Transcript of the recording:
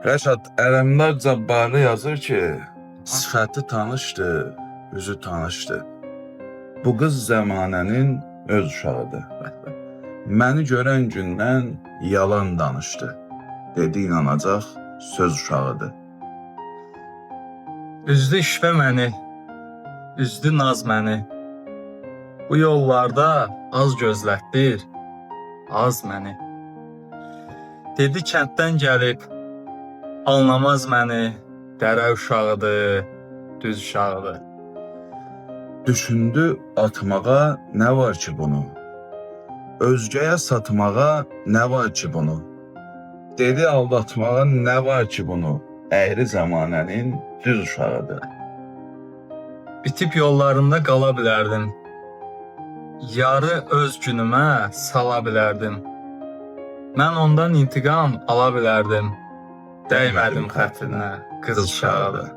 Rəşad Ələmdar Cabbarlı yazır ki, sifəti tanışdı, üzü tanışdı. Bu qız zəmanənin öz uşağıdır. Məni görən gündən yalan danışdı. Dedi inanacaq söz uşağıdır. Üzdü işbə məni, üzdü naz məni. Bu yollarda az gözlətdir, az məni. Dedi kənddən gəlib, anlamaz məni, dərə uşağıdır, düz uşağıdır. Düşündü atmağa nə var ki bunu? Özgəyə satmağa nə var ki bunu? Dedi aldatmağa nə var ki bunu? Əyri zəmanənin düz uşağıdır. Bitib yollarında qala bilərdim. Yarı öz günümə sala bilərdim. Mən ondan intiqam ala bilərdim. Dəymədim xətrinə, qız uşağıdır.